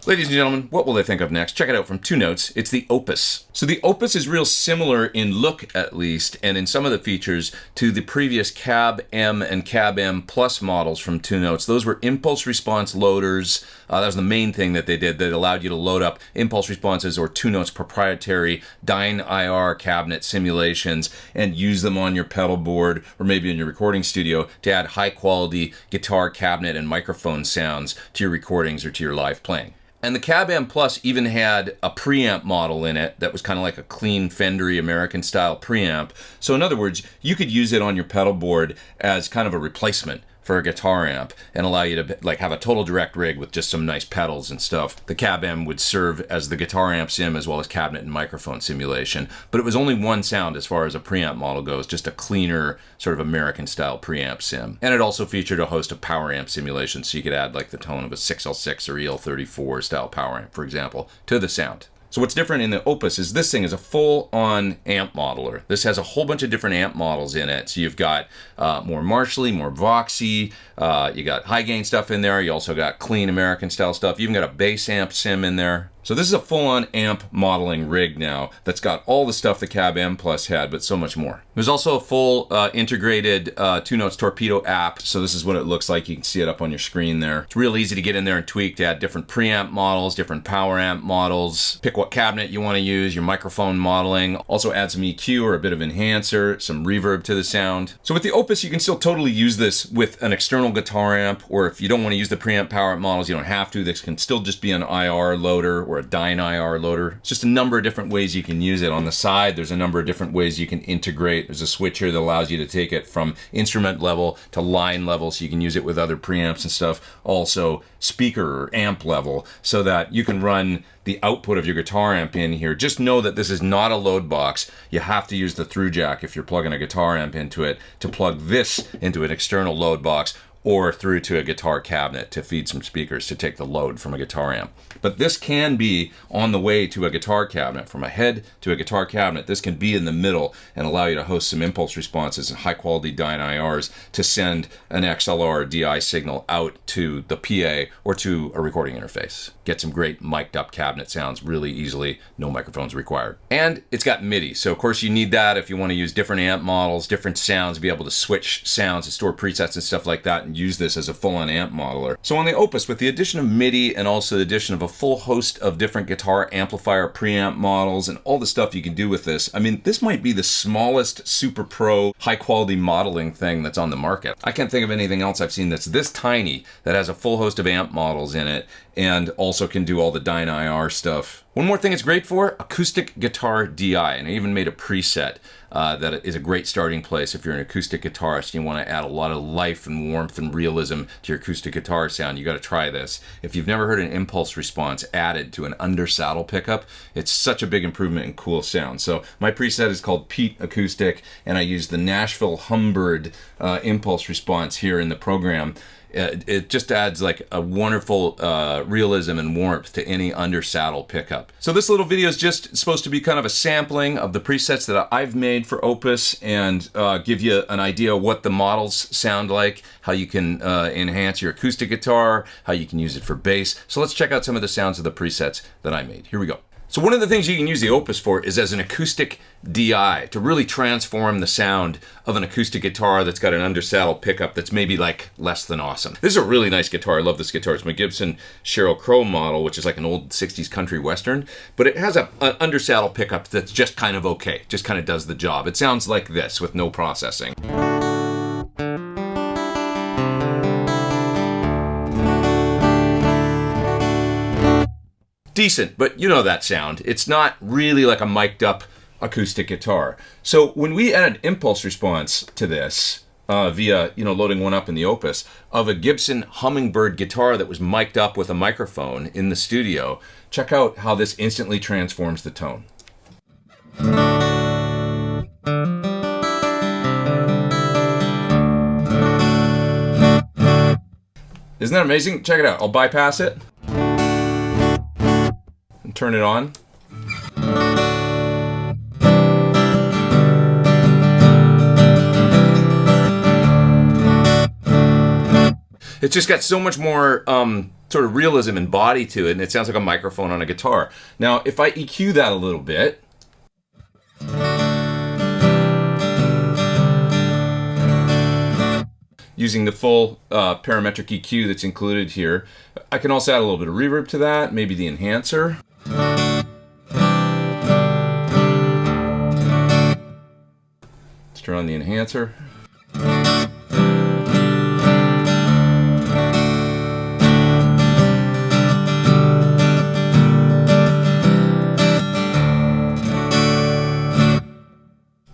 Ladies and gentlemen, what will they think of next? Check it out from Two Notes. It's the Opus. So the Opus is real similar in look, at least, and in some of the features to the previous Cab M and Cab M Plus models from Two Notes. Those were impulse response loaders. That was the main thing that they did, that allowed you to load up impulse responses or Two Notes proprietary Dyne IR cabinet simulations and use them on your pedal board or maybe in your recording studio to add high quality guitar cabinet and microphone sounds to your recordings or to your live playing. And the Cab M Plus even had a preamp model in it that was kind of like a clean Fendery American style preamp. So in other words, you could use it on your pedal board as kind of a replacement for a guitar amp and allow you to like have a total direct rig with just some nice pedals and stuff. The Cab M would serve as the guitar amp sim as well as cabinet and microphone simulation, but it was only one sound as far as a preamp model goes, just a cleaner sort of American style preamp sim. And it also featured a host of power amp simulations, so you could add like the tone of a 6L6 or EL34 style power amp, for example, to the sound. So what's different in the Opus is this thing is a full-on amp modeler. This has a whole bunch of different amp models in it. So you've got more Marshally, more Voxy, you got high gain stuff in there. You also got clean American style stuff. You even got a bass amp sim in there. So this is a full-on amp modeling rig now that's got all the stuff the Cab M Plus had, but so much more. There's also a full integrated Two Notes Torpedo app. So this is what it looks like. You can see it up on your screen there. It's real easy to get in there and tweak to add different preamp models, different power amp models, pick what cabinet you want to use, your microphone modeling, also add some EQ or a bit of enhancer, some reverb to the sound. So with the Opus, you can still totally use this with an external guitar amp, or if you don't want to use the preamp power amp models, you don't have to. This can still just be an IR loader or a Dyne IR loader. It's just a number of different ways you can use it. On the side, there's a number of different ways you can integrate. There's a switch here that allows you to take it from instrument level to line level, so you can use it with other preamps and stuff. Also speaker or amp level, so that you can run the output of your guitar amp in here. Just know that this is not a load box. You have to use the through jack if you're plugging a guitar amp into it to plug this into an external load box or through to a guitar cabinet to feed some speakers to take the load from a guitar amp. But this can be on the way to a guitar cabinet. From a head to a guitar cabinet, this can be in the middle and allow you to host some impulse responses and high quality Dyne IRs to send an XLR or DI signal out to the PA or to a recording interface. Get some great mic'd up cabinet sounds really easily, no microphones required. And it's got MIDI, so of course you need that if you want to use different amp models, different sounds, be able to switch sounds and store presets and stuff like that and use this as a full-on amp modeler. So on the Opus, with the addition of MIDI and also the addition of a full host of different guitar amplifier preamp models and all the stuff you can do with this, I mean, this might be the smallest super pro high quality modeling thing that's on the market. I can't think of anything else I've seen that's this tiny that has a full host of amp models in it and also can do all the Dyne IR stuff. One more thing it's great for, acoustic guitar DI, and I even made a preset that is a great starting place if you're an acoustic guitarist and you want to add a lot of life and warmth and realism to your acoustic guitar sound. You got to try this. If you've never heard an impulse response added to an under saddle pickup, it's such a big improvement in cool sound. So my preset is called Pete Acoustic, and I use the Nashville Humbird impulse response here in the program. It just adds like a wonderful realism and warmth to any under saddle pickup. So this little video is just supposed to be kind of a sampling of the presets that I've made for Opus and give you an idea of what the models sound like, how you can enhance your acoustic guitar, how you can use it for bass. So let's check out some of the sounds of the presets that I made. Here we go. So one of the things you can use the Opus for is as an acoustic DI, to really transform the sound of an acoustic guitar that's got an undersaddle pickup that's maybe like less than awesome. This is a really nice guitar. I love this guitar. It's my Gibson Sheryl Crow model, which is like an old 60s country western, but it has an undersaddle pickup that's just kind of okay, just kind of does the job. It sounds like this with no processing. Decent, but you know that sound. It's not really like a mic'd up acoustic guitar. So when we added impulse response to this via loading one up in the Opus of a Gibson Hummingbird guitar that was mic'd up with a microphone in the studio, check out how this instantly transforms the tone. Isn't that amazing? Check it out. I'll bypass it. Turn it on. It's just got so much more sort of realism and body to it, and it sounds like a microphone on a guitar. Now, if I EQ that a little bit, using the full parametric EQ that's included here, I can also add a little bit of reverb to that, maybe the enhancer. Let's turn on the enhancer.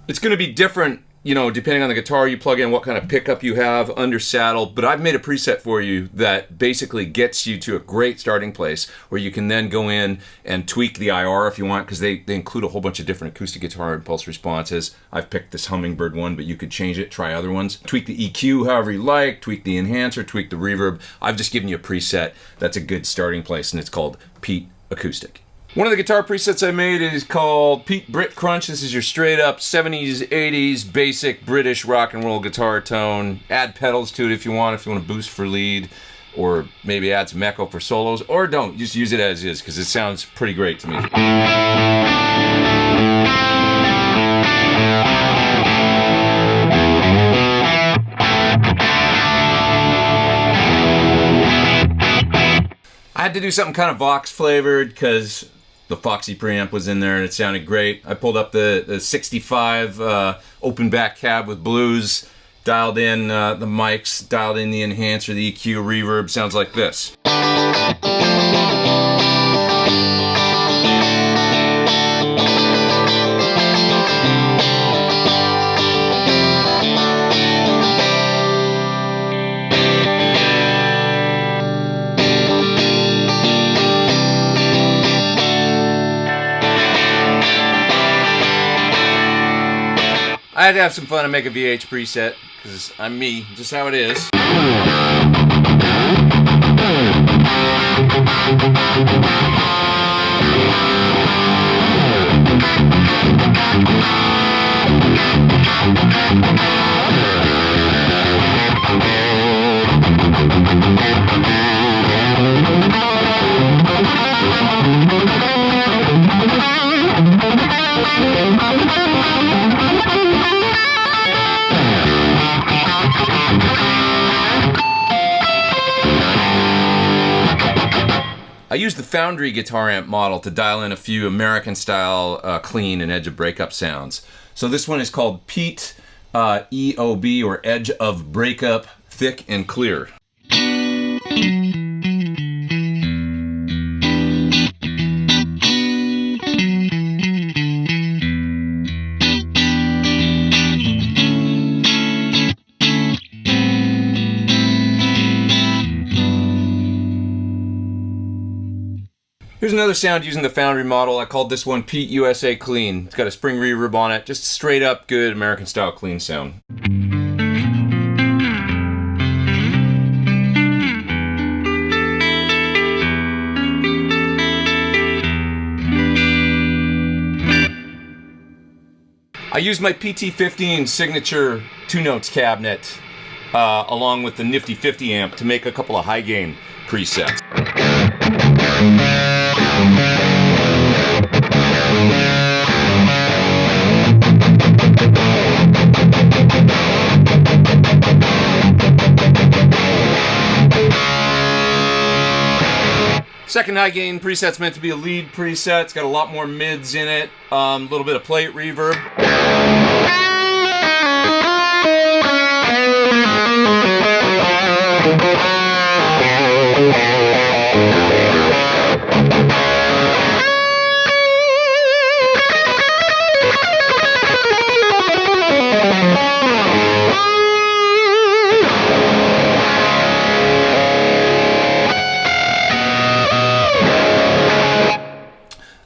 It's going to be different, you know, depending on the guitar you plug in, what kind of pickup you have under saddle, but I've made a preset for you that basically gets you to a great starting place where you can then go in and tweak the IR if you want, because they include a whole bunch of different acoustic guitar impulse responses. I've picked this Hummingbird one, but you could change it, try other ones. Tweak the EQ however you like, tweak the enhancer, tweak the reverb. I've just given you a preset that's a good starting place, and it's called Pete Acoustic. One of the guitar presets I made is called Pete Brit Crunch. This is your straight up 70s, 80s basic British rock and roll guitar tone. Add pedals to it if you want to boost for lead, or maybe add some echo for solos, or don't, just use it as is because it sounds pretty great to me. I had to do something kind of Vox flavored because the Foxy preamp was in there and it sounded great. I pulled up the 65 open back cab with blues, dialed in the mics, dialed in the enhancer, the EQ, reverb. Sounds like this. I had to have some fun and make a VH preset, because I'm me, just how it is. I used the Foundry guitar amp model to dial in a few American style clean and edge of breakup sounds. So this one is called Pete EOB, or Edge of Breakup, Thick and Clear. Here's another sound using the Foundry model. I called this one Pete USA Clean. It's got a spring reverb on it, just straight up good American style clean sound. I used my PT15 signature 2-notes cabinet along with the nifty 50 amp to make a couple of high gain presets. Second high gain preset's meant to be a lead preset. It's got a lot more mids in it, a little bit of plate reverb.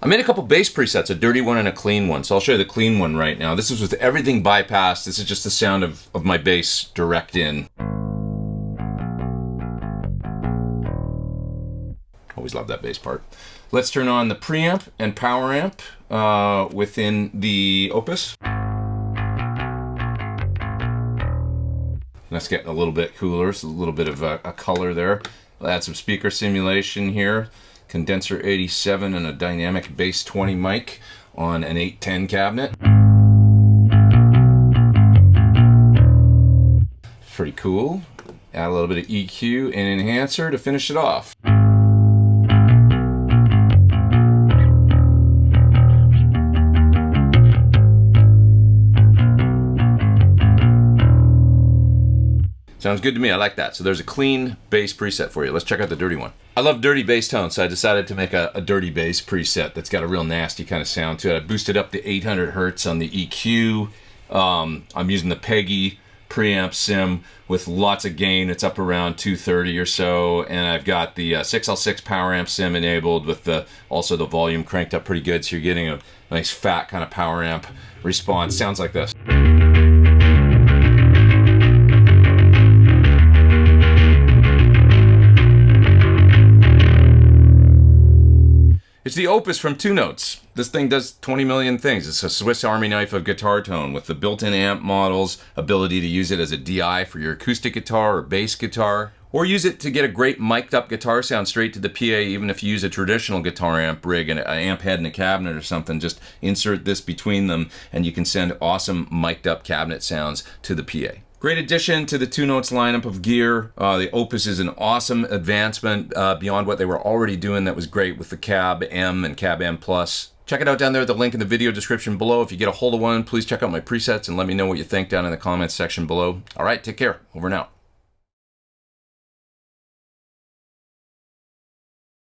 I made a couple bass presets, a dirty one and a clean one, so I'll show you the clean one right now. This is with everything bypassed. This is just the sound of my bass direct in. Always love that bass part. Let's turn on the preamp and power amp within the Opus. That's getting a little bit cooler, so a little bit of a color there. I'll add some speaker simulation here. Condenser 87 and a dynamic bass 20 mic on an 810 cabinet. Pretty cool. Add a little bit of EQ and enhancer to finish it off. Sounds good to me. I like that. So there's a clean bass preset for you. Let's check out the dirty one. I love dirty bass tones, so I decided to make a dirty bass preset that's got a real nasty kind of sound to it. I boosted up to 800 hertz on the EQ. I'm using the Peggy preamp sim with lots of gain. It's up around 230 or so, and I've got the 6L6 power amp sim enabled with also the volume cranked up pretty good, so you're getting a nice fat kind of power amp response. Sounds like this. It's the Opus from Two Notes. This thing does 20 million things. It's a Swiss Army knife of guitar tone with the built-in amp models, ability to use it as a DI for your acoustic guitar or bass guitar, or use it to get a great mic'd up guitar sound straight to the PA, even if you use a traditional guitar amp rig and an amp head in a cabinet or something. Just insert this between them and you can send awesome mic'd up cabinet sounds to the PA. Great addition to the Two Notes lineup of gear. The Opus is an awesome advancement beyond what they were already doing. That was great with the Cab M and Cab M Plus. Check it out down there at the link in the video description below. If you get a hold of one, please check out my presets and let me know what you think down in the comments section below. All right, take care. Over and out.